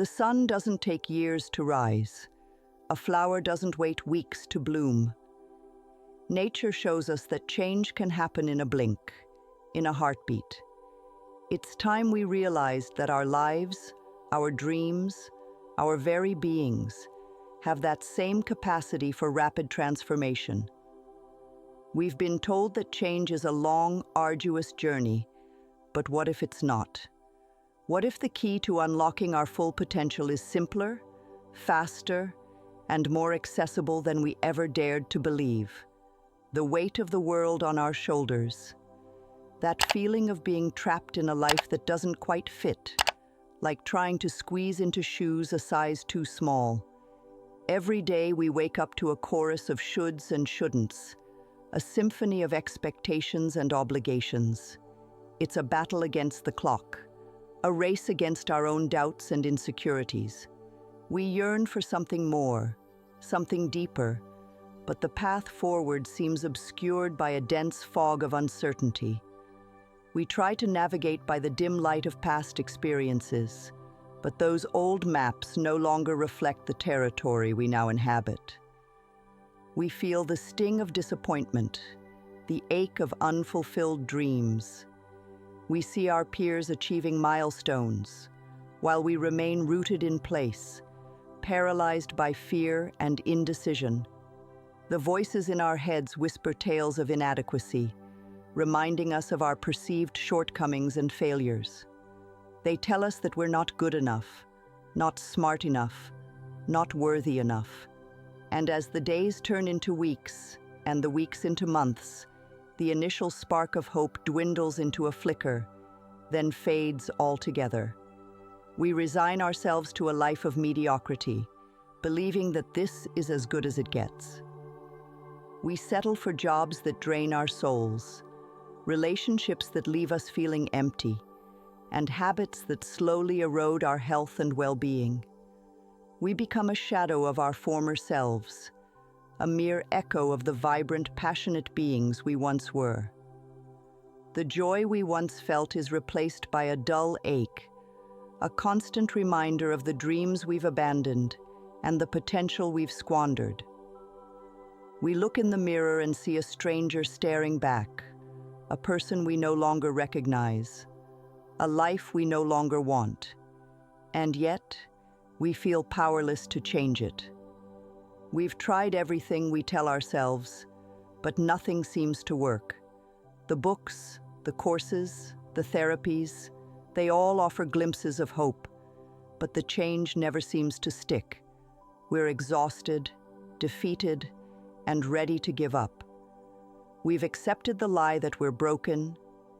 The sun doesn't take years to rise. A flower doesn't wait weeks to bloom. Nature shows us that change can happen in a blink, in a heartbeat. It's time we realized that our lives, our dreams, our very beings have that same capacity for rapid transformation. We've been told that change is a long, arduous journey, but what if it's not? What if the key to unlocking our full potential is simpler, faster, and more accessible than we ever dared to believe? The weight of the world on our shoulders. That feeling of being trapped in a life that doesn't quite fit, like trying to squeeze into shoes a size too small. Every day we wake up to a chorus of shoulds and shouldn'ts, a symphony of expectations and obligations. It's a battle against the clock, a race against our own doubts and insecurities. We yearn for something more, something deeper, but the path forward seems obscured by a dense fog of uncertainty. We try to navigate by the dim light of past experiences, but those old maps no longer reflect the territory we now inhabit. We feel the sting of disappointment, the ache of unfulfilled dreams. We see our peers achieving milestones, while we remain rooted in place, paralyzed by fear and indecision. The voices in our heads whisper tales of inadequacy, reminding us of our perceived shortcomings and failures. They tell us that we're not good enough, not smart enough, not worthy enough. And as the days turn into weeks, and the weeks into months, the initial spark of hope dwindles into a flicker, then fades altogether. We resign ourselves to a life of mediocrity, believing that this is as good as it gets. We settle for jobs that drain our souls, relationships that leave us feeling empty, and habits that slowly erode our health and well-being. We become a shadow of our former selves, a mere echo of the vibrant, passionate beings we once were. The joy we once felt is replaced by a dull ache, a constant reminder of the dreams we've abandoned and the potential we've squandered. We look in the mirror and see a stranger staring back, a person we no longer recognize, a life we no longer want, and yet we feel powerless to change it. We've tried everything we tell ourselves, but nothing seems to work. The books, the courses, the therapies, they all offer glimpses of hope, but the change never seems to stick. We're exhausted, defeated, and ready to give up. We've accepted the lie that we're broken,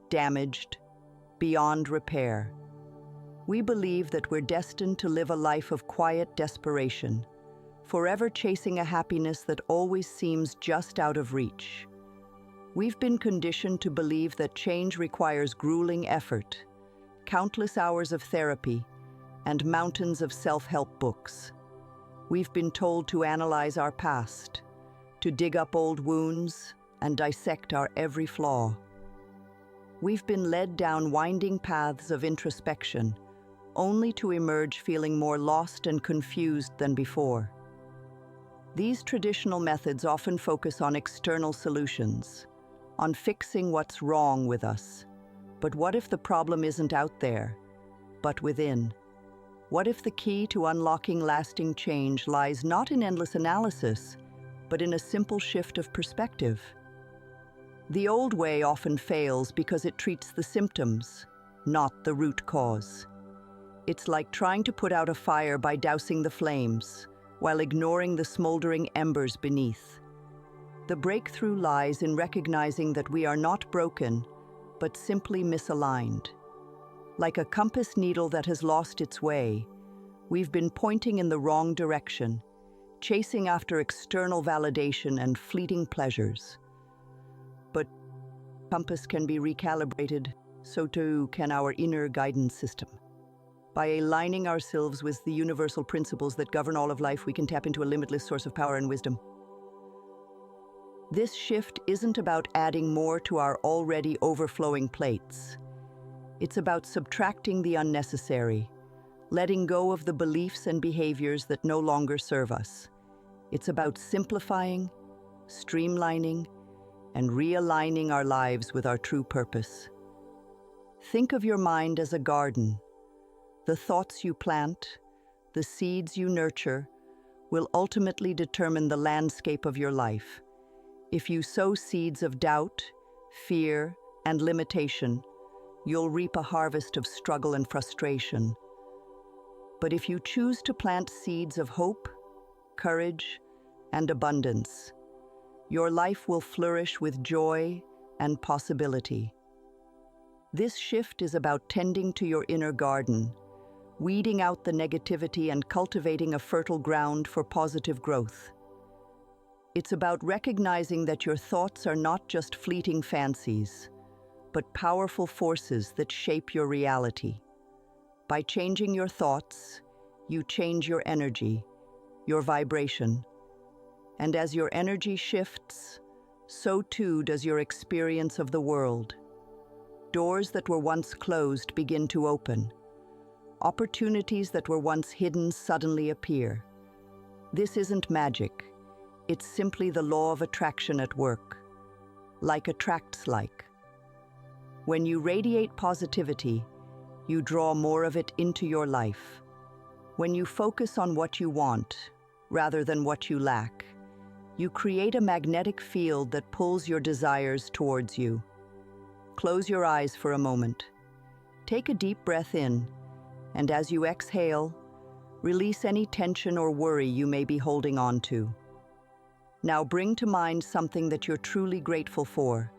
damaged, beyond repair. We believe that we're destined to live a life of quiet desperation, forever chasing a happiness that always seems just out of reach. We've been conditioned to believe that change requires grueling effort, countless hours of therapy, and mountains of self-help books. We've been told to analyze our past, to dig up old wounds and dissect our every flaw. We've been led down winding paths of introspection, only to emerge feeling more lost and confused than before. These traditional methods often focus on external solutions, on fixing what's wrong with us. But what if the problem isn't out there, but within? What if the key to unlocking lasting change lies not in endless analysis, but in a simple shift of perspective? The old way often fails because it treats the symptoms, not the root cause. It's like trying to put out a fire by dousing the flames, while ignoring the smoldering embers beneath. The breakthrough lies in recognizing that we are not broken, but simply misaligned. Like a compass needle that has lost its way, we've been pointing in the wrong direction, chasing after external validation and fleeting pleasures. But compass can be recalibrated, so too can our inner guidance system. By aligning ourselves with the universal principles that govern all of life, we can tap into a limitless source of power and wisdom. This shift isn't about adding more to our already overflowing plates. It's about subtracting the unnecessary, letting go of the beliefs and behaviors that no longer serve us. It's about simplifying, streamlining, and realigning our lives with our true purpose. Think of your mind as a garden. The thoughts you plant, the seeds you nurture, will ultimately determine the landscape of your life. If you sow seeds of doubt, fear, and limitation, you'll reap a harvest of struggle and frustration. But if you choose to plant seeds of hope, courage, and abundance, your life will flourish with joy and possibility. This shift is about tending to your inner garden, weeding out the negativity and cultivating a fertile ground for positive growth. It's about recognizing that your thoughts are not just fleeting fancies, but powerful forces that shape your reality. By changing your thoughts, you change your energy, your vibration. And as your energy shifts, so too does your experience of the world. Doors that were once closed begin to open. Opportunities that were once hidden suddenly appear. This isn't magic. It's simply the law of attraction at work. Like attracts like. When you radiate positivity, you draw more of it into your life. When you focus on what you want, rather than what you lack, you create a magnetic field that pulls your desires towards you. Close your eyes for a moment. Take a deep breath in, and as you exhale, release any tension or worry you may be holding on to. Now bring to mind something that you're truly grateful for.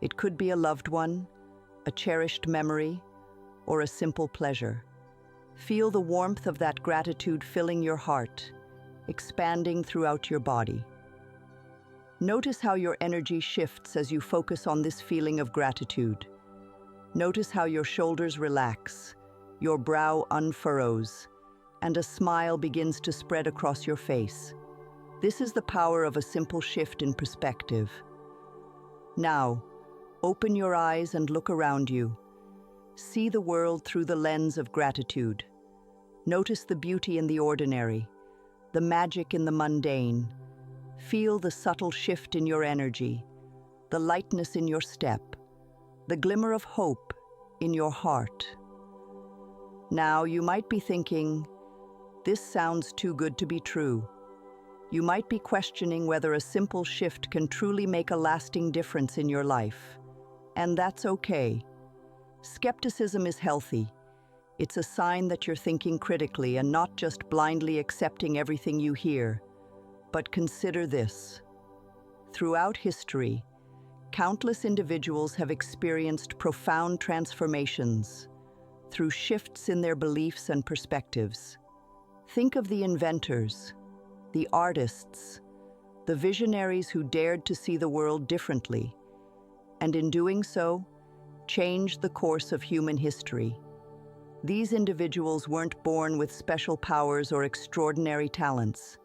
It could be a loved one, a cherished memory, or a simple pleasure. Feel the warmth of that gratitude filling your heart, expanding throughout your body. Notice how your energy shifts as you focus on this feeling of gratitude. Notice how your shoulders relax, your brow unfurrows, and a smile begins to spread across your face. This is the power of a simple shift in perspective. Now, open your eyes and look around you. See the world through the lens of gratitude. Notice the beauty in the ordinary, the magic in the mundane. Feel the subtle shift in your energy, the lightness in your step, the glimmer of hope in your heart. Now, you might be thinking, this sounds too good to be true. You might be questioning whether a simple shift can truly make a lasting difference in your life. And that's okay. Skepticism is healthy. It's a sign that you're thinking critically and not just blindly accepting everything you hear. But consider this. Throughout history, countless individuals have experienced profound transformations through shifts in their beliefs and perspectives. Think of the inventors, the artists, the visionaries who dared to see the world differently, and in doing so, changed the course of human history. These individuals weren't born with special powers or extraordinary talents.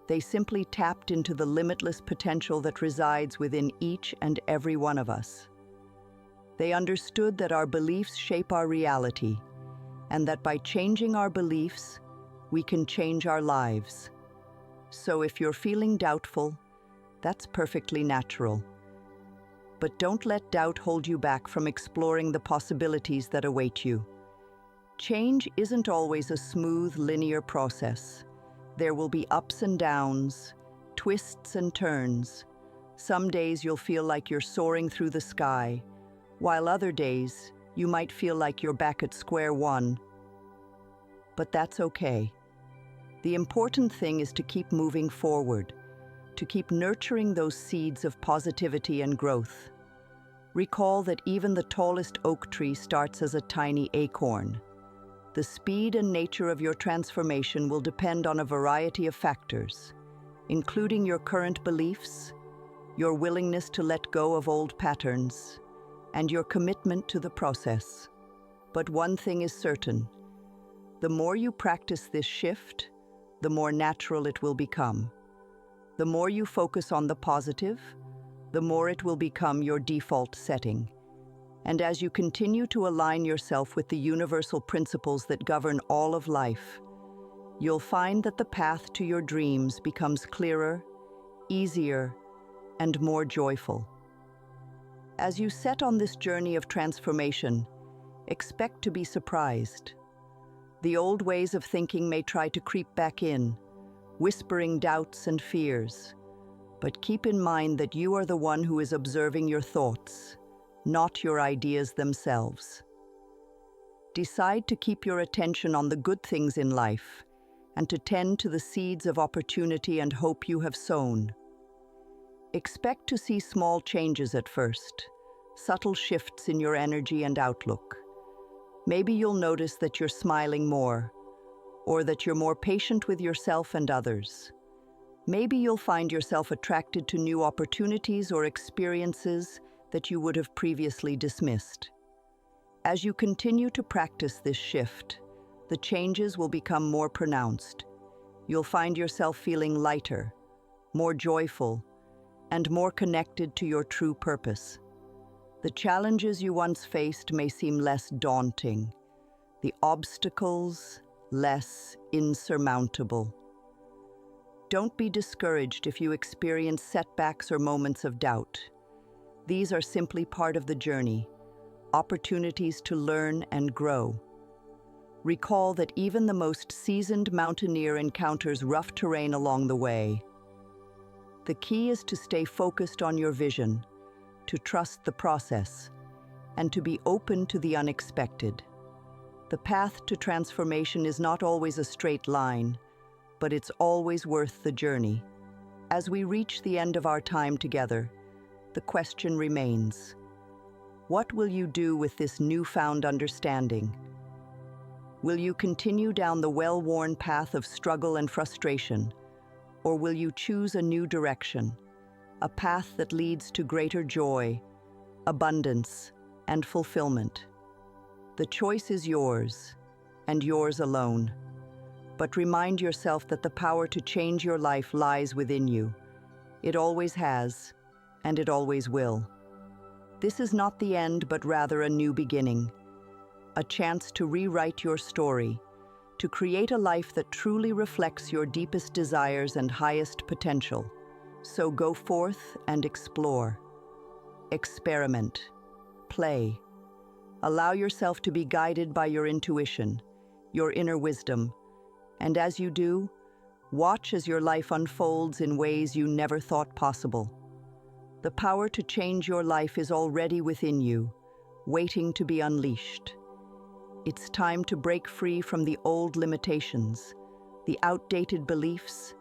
They simply tapped into the limitless potential that resides within each and every one of us. They understood that our beliefs shape our reality, and that by changing our beliefs, we can change our lives. So if you're feeling doubtful, that's perfectly natural. But don't let doubt hold you back from exploring the possibilities that await you. Change isn't always a smooth, linear process. There will be ups and downs, twists and turns. Some days you'll feel like you're soaring through the sky, while other days you might feel like you're back at square one. But that's okay. The important thing is to keep moving forward, to keep nurturing those seeds of positivity and growth. Recall that even the tallest oak tree starts as a tiny acorn. The speed and nature of your transformation will depend on a variety of factors, including your current beliefs, your willingness to let go of old patterns, and your commitment to the process. But one thing is certain: the more you practice this shift, the more natural it will become. The more you focus on the positive, the more it will become your default setting. And as you continue to align yourself with the universal principles that govern all of life, you'll find that the path to your dreams becomes clearer, easier, and more joyful. As you set on this journey of transformation, expect to be surprised. The old ways of thinking may try to creep back in, whispering doubts and fears. But keep in mind that you are the one who is observing your thoughts, not your ideas themselves. Decide to keep your attention on the good things in life and to tend to the seeds of opportunity and hope you have sown. Expect to see small changes at first, subtle shifts in your energy and outlook. Maybe you'll notice that you're smiling more, or that you're more patient with yourself and others. Maybe you'll find yourself attracted to new opportunities or experiences that you would have previously dismissed. As you continue to practice this shift, the changes will become more pronounced. You'll find yourself feeling lighter, more joyful, and more connected to your true purpose. The challenges you once faced may seem less daunting, the obstacles less insurmountable. Don't be discouraged if you experience setbacks or moments of doubt. These are simply part of the journey, opportunities to learn and grow. Recall that even the most seasoned mountaineer encounters rough terrain along the way. The key is to stay focused on your vision, to trust the process, and to be open to the unexpected. The path to transformation is not always a straight line, but it's always worth the journey. As we reach the end of our time together, the question remains: what will you do with this newfound understanding? Will you continue down the well-worn path of struggle and frustration, or will you choose a new direction, a path that leads to greater joy, abundance, and fulfillment? The choice is yours, and yours alone. But remind yourself that the power to change your life lies within you. It always has, and it always will. This is not the end, but rather a new beginning, a chance to rewrite your story, to create a life that truly reflects your deepest desires and highest potential. So go forth and explore. Experiment. Play. Allow yourself to be guided by your intuition, your inner wisdom, and as you do, watch as your life unfolds in ways you never thought possible. The power to change your life is already within you, waiting to be unleashed. It's time to break free from the old limitations, the outdated beliefs,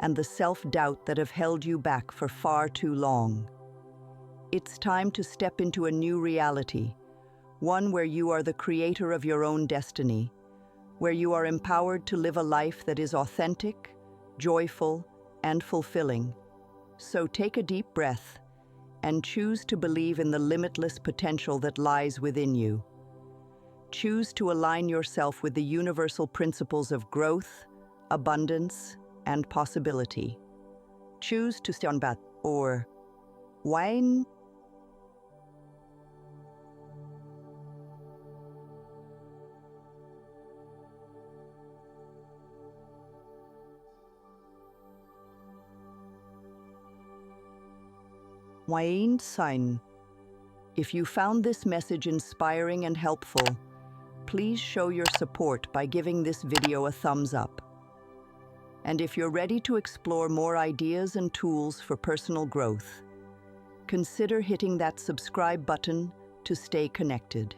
and the self-doubt that have held you back for far too long. It's time to step into a new reality, one where you are the creator of your own destiny, where you are empowered to live a life that is authentic, joyful, and fulfilling. So take a deep breath and choose to believe in the limitless potential that lies within you. Choose to align yourself with the universal principles of growth, abundance, and possibility. Choose to stay on path or wine. Wayne Sign. If you found this message inspiring and helpful, please show your support by giving this video a thumbs up. And if you're ready to explore more ideas and tools for personal growth, consider hitting that subscribe button to stay connected.